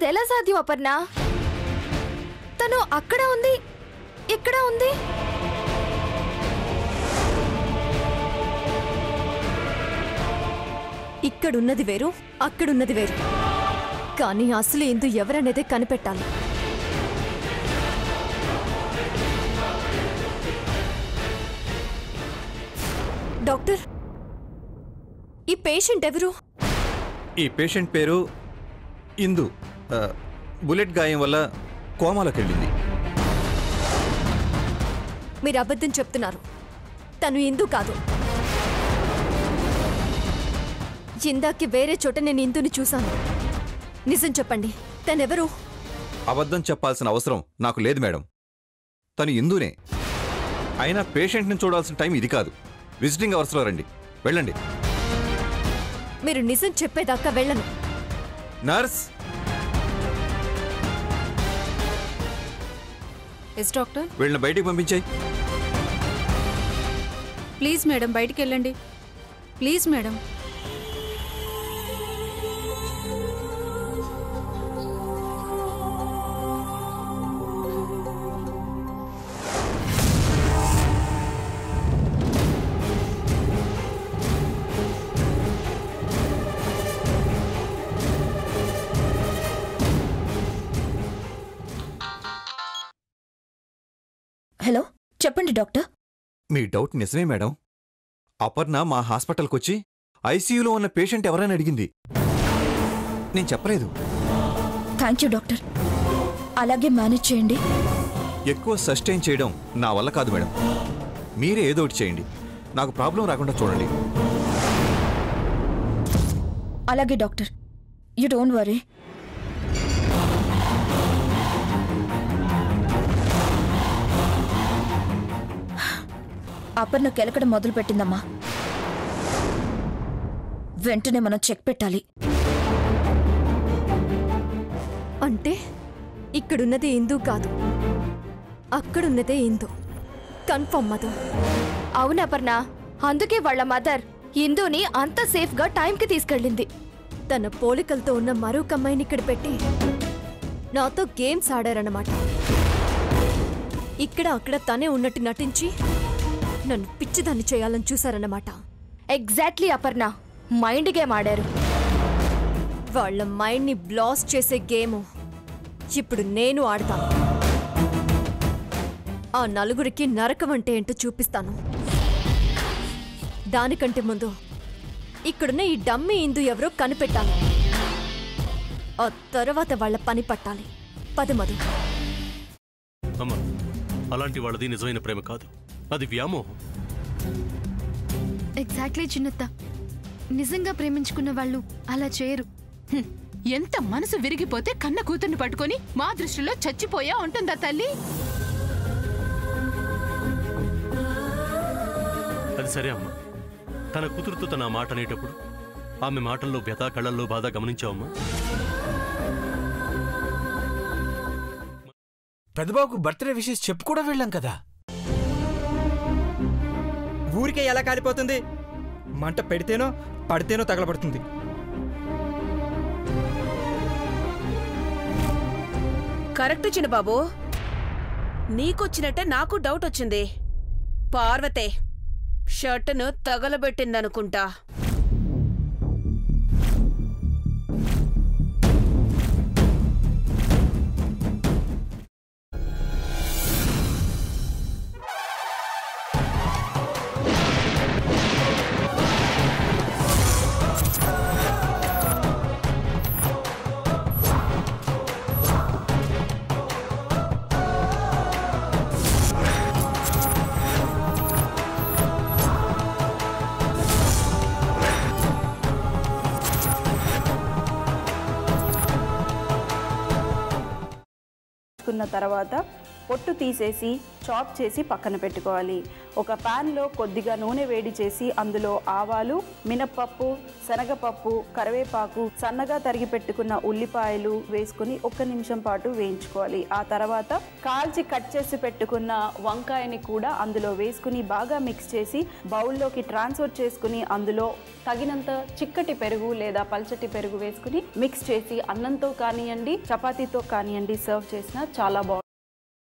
అదెలా సాధ్యం అపర్ణ? తను అక్కడ ఉంది, ఇక్కడ ఉంది. ఇక్కడున్నది వేరు, అక్కడున్నది వేరు. కానీ అసలు ఇందు ఎవరనేదే కనిపెట్టాలి. డాక్టర్, ఈ పేషెంట్ ఎవరు? ఈ పేషెంట్ పేరు ఇందు. బుల్లెట్ గాయం వల్ల కోమాలోకి వెళ్ళింది. మీరు అబద్ధం చెప్తున్నారు. తను ఇందు కాదు. ఇందాకి వేరే చోట నేను ఇందుని చూశాను. నిజం చెప్పండి, తనెవరు? అబద్ధం చెప్పాల్సిన అవసరం నాకు లేదు మేడం. తను ఇందునే. అయినా పేషెంట్ని చూడాల్సిన టైం ఇది కాదు. విజిటింగ్ అవర్స్లో రండి. వెళ్ళండి. మీరు నిజం చెప్పేదాకా వెళ్ళను. నర్స్! Yes doctor. వీళ్ళని బయటికి పంపించాయి. ప్లీజ్ మేడం, బయటికి వెళ్ళండి. Please madam. హలో, చెప్పండి డాక్టర్. మీ డౌట్ నిజమే మేడం. అపర్ణ మా హాస్పిటల్కొచ్చి ఐసీయూలో ఉన్న పేషెంట్ ఎవరైనా అడిగింది. నేను చెప్పలేదు. Thank you doctor. అలాగే మేనేజ్ చేయండి. ఎక్కువ సస్టైన్ చేయడం నా వల్ల కాదు మేడం. మీరే ఏదో ఒకటి చేయండి. నాకు ప్రాబ్లం రాకుండా చూడండి. అలాగే doctor, you don't worry. Aparna కెలకడం మొదలు పెట్టిందమ్మా. వెంటనే మనం చెక్ పెట్టాలి. అంటే ఇక్కడున్నదే ఇందు కాదు, అక్కడున్నదే ఇందు. కన్ఫర్మ్ మధు. అవును అపర్ణ, అందుకే వాళ్ళ మదర్ ఇందుని అంత సేఫ్గా టైంకి తీసుకెళ్ళింది. తన పోలికలతో ఉన్న మరొక అమ్మాయిని ఇక్కడ పెట్టి నాతో గేమ్స్ ఆడారన్నమాట. ఇక్కడ అక్కడ తనే ఉన్నట్టు నటించి నన్ను పిచ్చిదాన్ని చేయాలని చూశారన్నమాట. ఎగ్జాక్ట్లీ అపర్ణ, మైండ్ గేమ్ ఆడారు. వాళ్ళ మైండ్ని బ్లాస్ట్ చేసే గేమ్ ఇప్పుడు నేను ఆడతాను. ఆ నలుగురికి నరకం అంటే ఏంటో చూపిస్తాను. దానికంటే ముందు ఇక్కడున్న ఈ డమ్మీ ఇందు ఎవరో కనిపెట్టాలి. ఆ తర్వాత వాళ్ళ పని పట్టాలి. పదమదు. అమ్మా, అలాంటి వాళ్ళది నిజమైన ప్రేమ కాదు, అది వ్యామోహం. ఎగ్జాక్ట్లీ చిన్నత్త. నిజంగా ప్రేమించుకున్న వాళ్ళు అలా చేయరు. ఎంత మనసు విరిగిపోతే కన్న కూతుర్ని పట్టుకొని మా దృష్టిలో చచ్చిపోయా ఉంటుందా తల్లి? అది సరే అమ్మా. తన కూతురుతో తన మాట అనేటప్పుడు ఆమె మాటల్లో వ్యథ, కళ్ళల్లో బాధ గమనించావమ్మా? పెద్దబాబుకు బర్త్డే విషెస్ చెప్పు కూడా వెళ్ళాం కదా. ఊరికే ఎలా కాలిపోతుంది? మంట పెడితేనో పడితేనో తగలబడుతుంది. కరెక్ట్ చిన్నబాబు. నీకొచ్చినట్టే నాకు డౌట్ వచ్చింది. పార్వతే షర్టును తగలబెట్టిందనుకుంటా. తర్వాత పొట్టు తీసేసి చాప్ చేసి పక్కన పెట్టుకోవాలి. ఒక ప్యాన్లో కొద్దిగా నూనె వేడి చేసి అందులో ఆవాలు, మినప్పప్పు, శనగపప్పు, కరివేపాకు, సన్నగా తరిగి పెట్టుకున్న ఉల్లిపాయలు వేసుకుని 1 నిమిషం పాటు వేయించుకోవాలి. ఆ తర్వాత కాల్చి కట్ చేసి పెట్టుకున్న వంకాయని కూడా అందులో వేసుకుని బాగా మిక్స్ చేసి బౌల్లోకి ట్రాన్స్ఫర్ చేసుకుని అందులో తగినంత చిక్కటి పెరుగు లేదా పల్చటి పెరుగు వేసుకుని మిక్స్ చేసి అన్నంతో కానివ్వండి, చపాతీతో కానివ్వండి సర్వ్ చేసినా చాలా బాగుంటుంది.